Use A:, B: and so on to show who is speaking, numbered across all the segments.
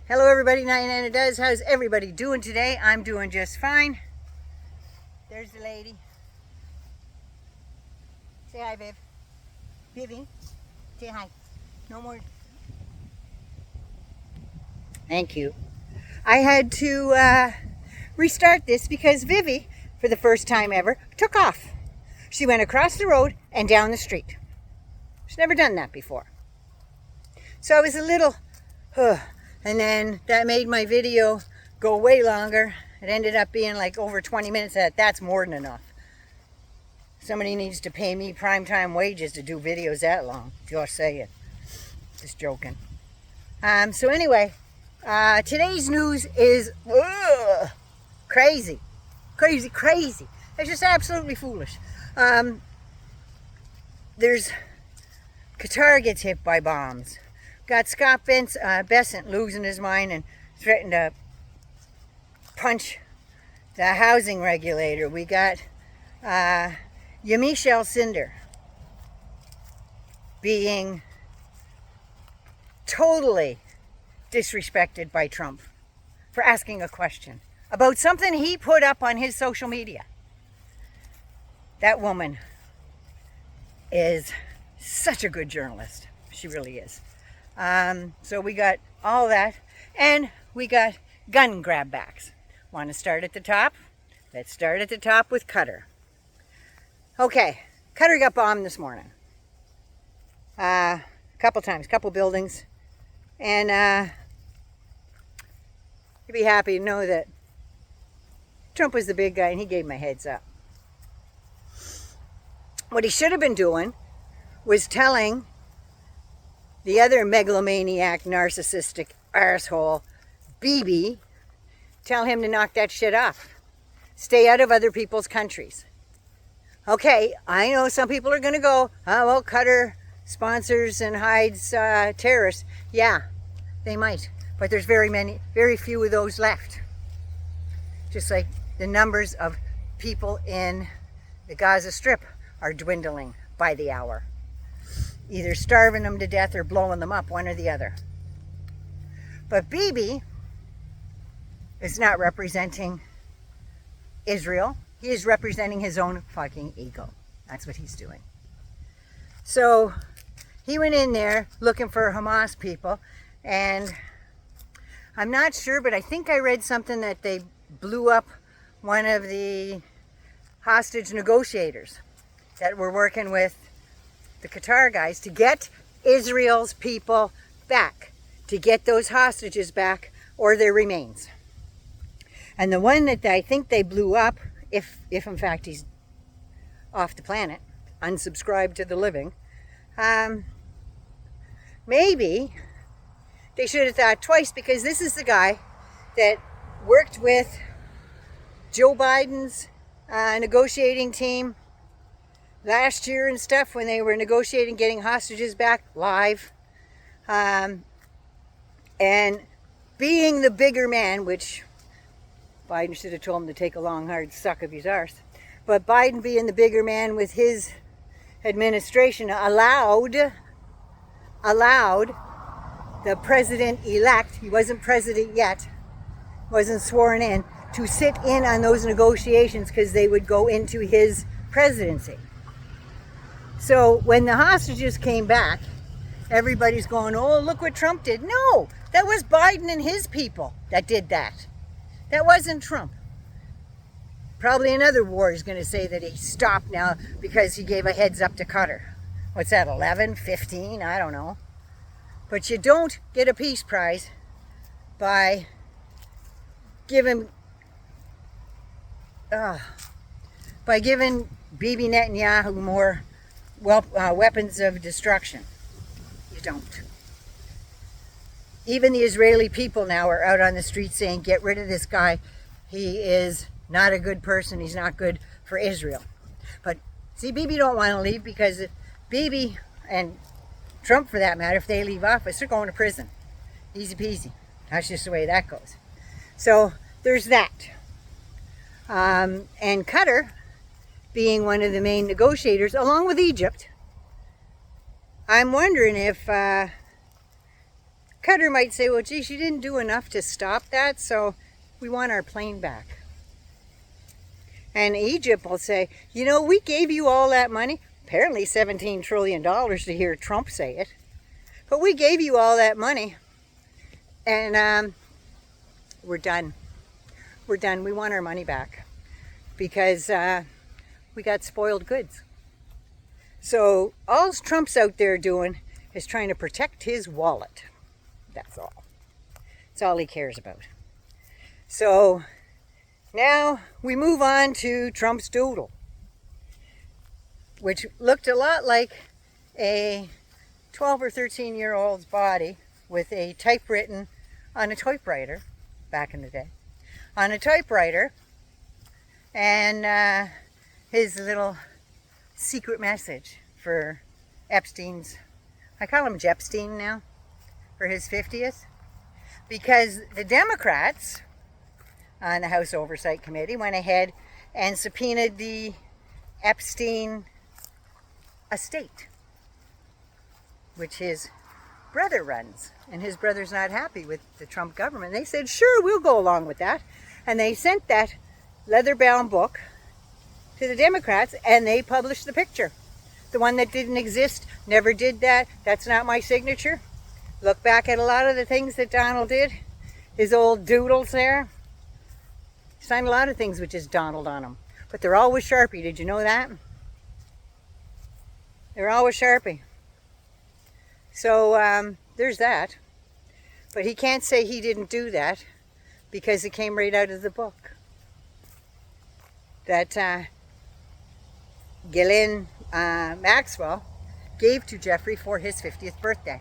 A: Hello everybody, 99 does. How's everybody doing today? I'm doing just fine. There's the lady. Say hi, Viv. Vivi, say hi. No more. Thank you. I had to restart this because Vivi, for the first time ever, took off. She went across the road and down the street. She's never done that before. So I was a little, and then that made my video go way longer. It ended up being like over 20 minutes. That's more than enough. Somebody needs to pay me primetime wages to do videos that long. Just saying. Just joking. So anyway, today's news is crazy. Crazy. It's just absolutely foolish. There's Qatar gets hit by bombs. Got Scott Bessent losing his mind and threatened to punch the housing regulator. We got Yamiche Alcindor being totally disrespected by Trump for asking a question about something he put up on his social media. That woman is such a good journalist. She really is. So we got all that, and we got gun grab backs. Want to start at the top? Let's start at the top with Qatar. Okay, Qatar got bombed this morning. A couple times, couple buildings, and you'd be happy to know that Trump was the big guy and he gave my heads up. What he should have been doing was telling the other megalomaniac, narcissistic arsehole, Bade, tell him to knock that shit off. Stay out of other people's countries. Okay, I know some people are going to go, oh, well, Qatar sponsors and hides terrorists. Yeah, they might. But there's very few of those left. Just like the numbers of people in the Gaza Strip are dwindling by the hour. Either starving them to death or blowing them up, one or the other. But Bade is not representing Israel. He is representing his own fucking ego. That's what he's doing. So he went in there looking for Hamas people, and I'm not sure, but I think I read something that they blew up one of the hostage negotiators that were working with the Qatar guys to get Israel's people back, to get those hostages back or their remains. And the one that I think they blew up, if in fact he's off the planet, unsubscribed to the living, maybe they should have thought twice, because this is the guy that worked with Joe Biden's negotiating team last year and stuff when they were negotiating getting hostages back live, and being the bigger man, which Biden should have told him to take a long hard suck of his arse, but Biden being the bigger man with his administration allowed the president-elect, he wasn't president yet, wasn't sworn in, to sit in on those negotiations because they would go into his presidency. So when the hostages came back, everybody's going, oh, look what Trump did. No, that was Biden and his people that did that. That wasn't Trump. Probably another war is going to say that he stopped now because he gave a heads up to Qatar. What's that, 11, 15? I don't know. But you don't get a peace prize by giving Bibi Netanyahu more weapons of destruction. You don't. Even the Israeli people now are out on the street saying, get rid of this guy. He is not a good person. He's not good for Israel. But see, Bibi don't want to leave, because if Bibi, and Trump for that matter, if they leave office, they're going to prison. Easy peasy. That's just the way that goes. So there's that. And Qatar, being one of the main negotiators, along with Egypt, I'm wondering if Qatar Qatar might say, well, geez, you didn't do enough to stop that, so we want our plane back. And Egypt will say, you know, we gave you all that money, apparently $17 trillion to hear Trump say it, but we gave you all that money, and we're done. We're done. We want our money back because we got spoiled goods. So all Trump's out there doing is trying to protect his wallet. That's all. That's all he cares about. So now we move on to Trump's doodle, which looked a lot like a 12 or 13-year-old's body with a typewritten on a typewriter back in the day. On a typewriter, and his little secret message for Epstein's, I call him Jepstein now, for his 50th, because the Democrats on the House Oversight Committee went ahead and subpoenaed the Epstein estate, which his brother runs, and his brother's not happy with the Trump government. They said, sure, we'll go along with that. And they sent that leather-bound book to the Democrats, and they published the picture. The one that didn't exist, never did that. That's not my signature. Look back at a lot of the things that Donald did. His old doodles there. He signed a lot of things with just Donald on them. But they're always Sharpie. Did you know that? They're always Sharpie. So there's that. But he can't say he didn't do that because it came right out of the book that Ghislaine Maxwell gave to Jeffrey for his 50th birthday.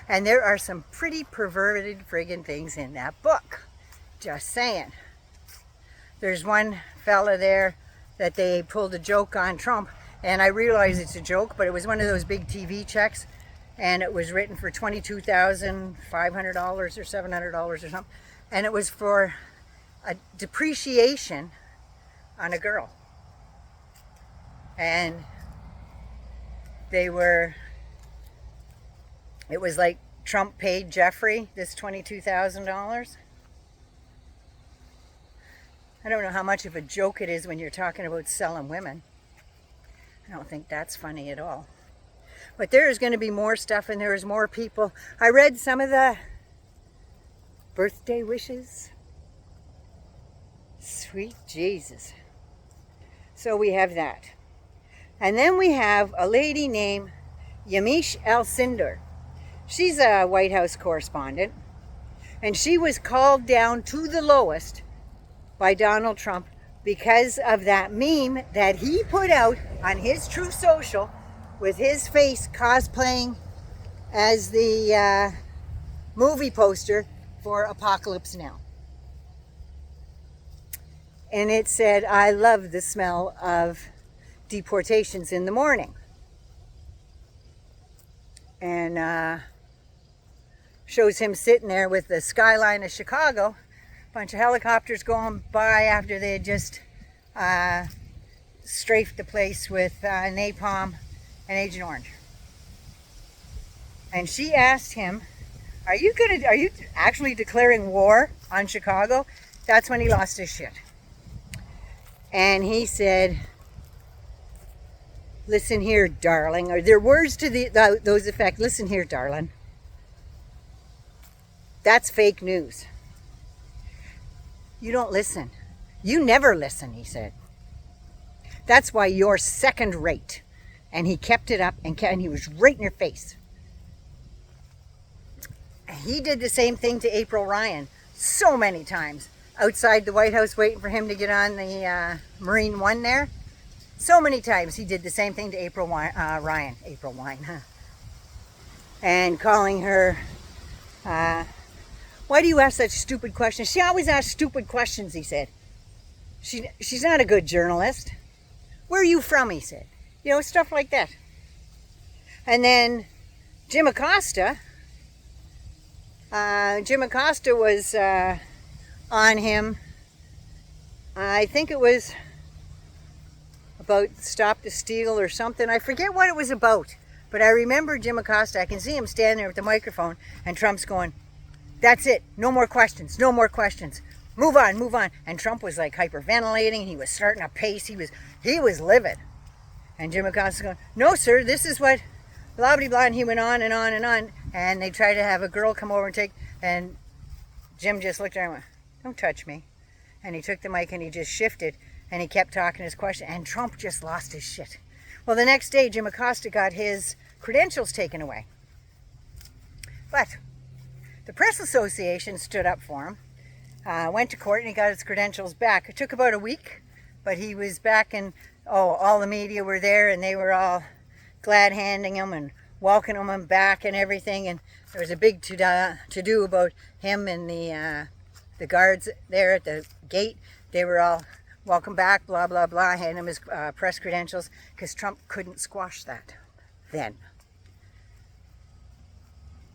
A: And there are some pretty perverted friggin' things in that book. Just saying. There's one fella there that they pulled a joke on Trump, and I realize it's a joke, but it was one of those big TV checks, and it was written for $22,500 or $700 or something, and it was for a depreciation on a girl. And it was like Trump paid Jeffrey this $22,000. I don't know how much of a joke it is when you're talking about selling women. I don't think that's funny at all. But there is going to be more stuff, and there is more people. I read some of the birthday wishes. Sweet Jesus. So we have that. And then we have a lady named Yamiche Alcindor. She's a White House correspondent, and she was called down to the lowest by Donald Trump because of that meme that he put out on his Truth Social with his face cosplaying as the movie poster for Apocalypse Now. And it said, I love the smell of deportations in the morning. And shows him sitting there with the skyline of Chicago, a bunch of helicopters going by after they had just strafed the place with napalm and Agent Orange. And she asked him, are you actually declaring war on Chicago? That's when he lost his shit. And he said, listen here, darling, or their words to those effect, listen here, darling. That's fake news. You don't listen. You never listen, he said. That's why you're second rate. And he kept it up, and he was right in your face. He did the same thing to April Ryan so many times outside the White House waiting for him to get on the Marine One there. So many times he did the same thing to April Ryan. April Wine, huh? And calling her, why do you ask such stupid questions? She always asks stupid questions, he said. She's not a good journalist. Where are you from, he said. You know, stuff like that. And then Jim Acosta was on him. I think it was about Stop the Steal or something. I forget what it was about. But I remember Jim Acosta. I can see him standing there with the microphone, and Trump's going, That's it. No more questions. No more questions. Move on, move on. And Trump was like hyperventilating. He was starting a pace. He was livid. And Jim Acosta going, no, sir, this is what blah, blah, blah. And he went on and on and on. And they tried to have a girl come over and take, and Jim just looked at her and went, don't touch me. And he took the mic and he just shifted and he kept talking his question. And Trump just lost his shit. Well, the next day, Jim Acosta got his credentials taken away. But the Press Association stood up for him, went to court, and he got his credentials back. It took about a week, but he was back, and all the media were there, and they were all glad handing him and welcoming him back and everything. And there was a big to-do about him and the guards there at the gate. They were all, welcome back, blah, blah, blah, handing him his press credentials, because Trump couldn't squash that then.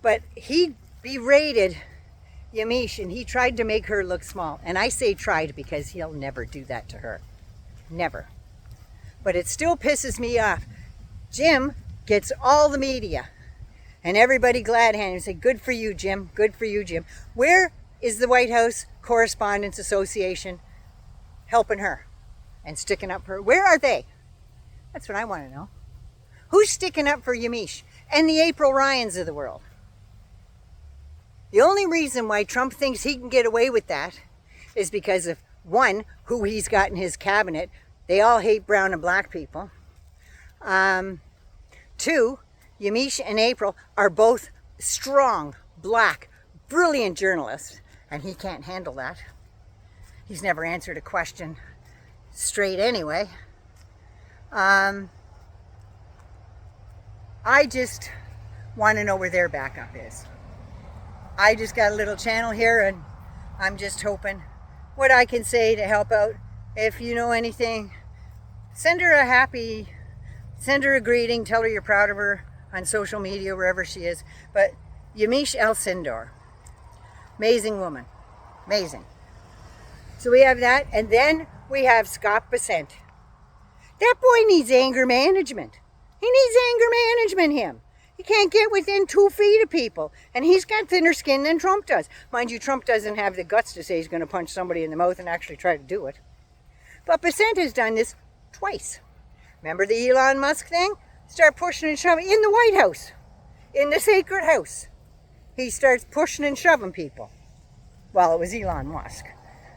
A: But he berated Yamiche, and he tried to make her look small. And I say tried because he'll never do that to her. Never. But it still pisses me off. Jim gets all the media and everybody glad handing and say, good for you, Jim. Good for you, Jim. Where is the White House Correspondents Association helping her and sticking up for her? Where are they? That's what I want to know. Who's sticking up for Yamiche and the April Ryans of the world? The only reason why Trump thinks he can get away with that is because of, one, who he's got in his cabinet. They all hate brown and black people. Two, Yamiche and April are both strong, black, brilliant journalists, and he can't handle that. He's never answered a question straight anyway. I just want to know where their backup is. I just got a little channel here, and I'm just hoping what I can say to help out. If you know anything, send her a greeting, tell her you're proud of her on social media, wherever she is. But Yamiche Alcindor, amazing woman, amazing. So we have that, and then we have Scott Bessent. That boy needs anger management. He needs anger management, him. He can't get within 2 feet of people. And he's got thinner skin than Trump does. Mind you, Trump doesn't have the guts to say he's going to punch somebody in the mouth and actually try to do it. But Bessent has done this twice. Remember the Elon Musk thing? Start pushing and shoving in the White House. In the sacred house. He starts pushing and shoving people. Well, it was Elon Musk.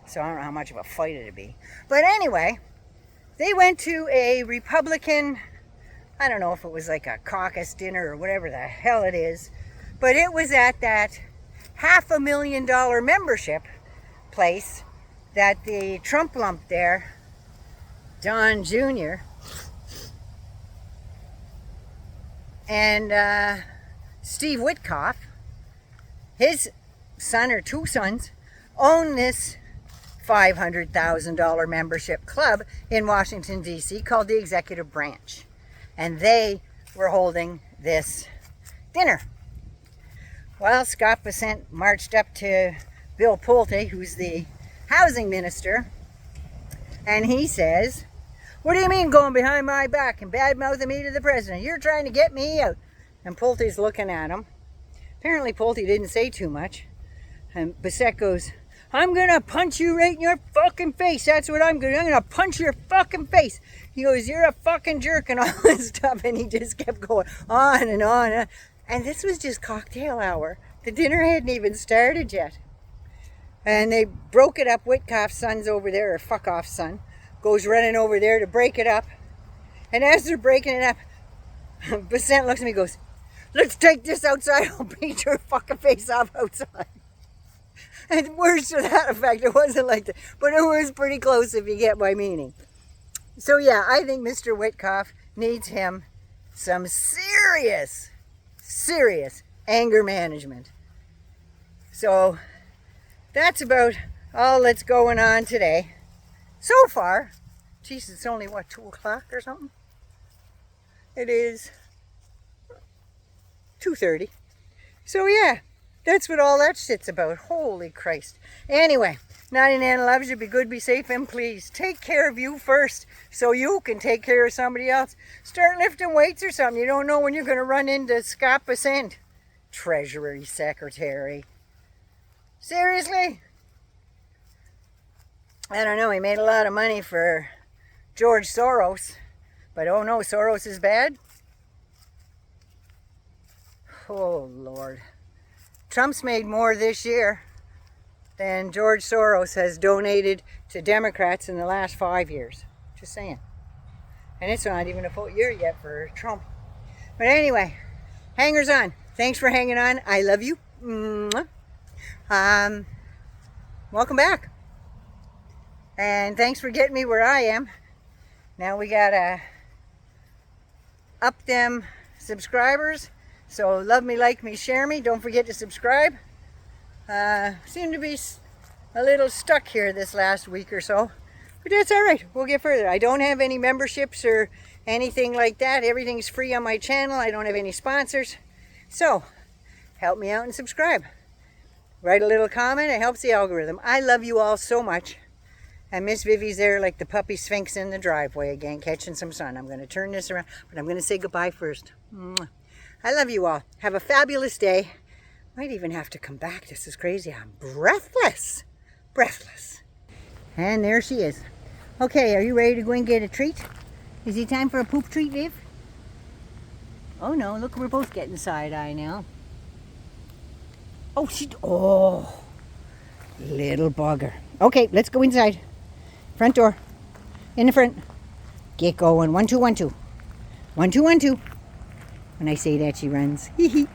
A: So I don't know how much of a fight it'd be. But anyway, they went to a Republican, I don't know if it was like a caucus dinner or whatever the hell it is, but it was at that $500,000 membership place that the Trump lump there, Don Jr., and Steve Witkoff, his son or 2 sons, own this $500,000 membership club in Washington, D.C. called the Executive Branch. And they were holding this dinner. Well, Scott Bessent marched up to Bill Pulte, who's the housing minister, and he says, what do you mean going behind my back and bad-mouthing me to the president? You're trying to get me out. And Pulte's looking at him. Apparently Pulte didn't say too much. And Bessent goes, I'm going to punch you right in your fucking face. That's what I'm going to do. I'm going to punch your fucking face. He goes, you're a fucking jerk and all this stuff. And he just kept going on and on. And this was just cocktail hour. The dinner hadn't even started yet. And they broke it up. Witkoff's son's over there, or fuck off son, goes running over there to break it up. And as they're breaking it up, Bessent looks at me and goes, let's take this outside. I'll beat your fucking face off outside. And words to that effect. It wasn't like that, but it was pretty close if you get my meaning. So yeah, I think Mr. Witkoff needs him some serious anger management. So that's about all that's going on today. So far, geez, it's only what, 2 o'clock or something? It is 2:30. So yeah. That's what all that shit's about. Holy Christ. Anyway, 99 loves you. Be good, be safe, and please take care of you first so you can take care of somebody else. Start lifting weights or something. You don't know when you're going to run into Scott Bessent, Treasury Secretary. Seriously? I don't know, he made a lot of money for George Soros, but oh no, Soros is bad? Oh Lord. Trump's made more this year than George Soros has donated to Democrats in the last 5 years. Just saying. And it's not even a full year yet for Trump. But anyway, hangers on. Thanks for hanging on. I love you. Welcome back. And thanks for getting me where I am. Now we gotta up them subscribers. So love me, like me, share me. Don't forget to subscribe. Seem to be a little stuck here this last week or so. But that's all right. We'll get further. I don't have any memberships or anything like that. Everything's free on my channel. I don't have any sponsors. So help me out and subscribe. Write a little comment. It helps the algorithm. I love you all so much. And Miss Vivi's there like the puppy sphinx in the driveway again, catching some sun. I'm going to turn this around, but I'm going to say goodbye first. I love you all. Have a fabulous day. Might even have to come back. This is crazy. I'm breathless. Breathless. And there she is. Okay, are you ready to go and get a treat? Is it time for a poop treat, Viv? Oh no, look, we're both getting side-eye now. Oh, oh, little bugger. Okay, let's go inside. Front door. In the front. Get going. 1, 2, 1, 2. 1, 2, 1, 2. When I say that, she runs. Hee hee.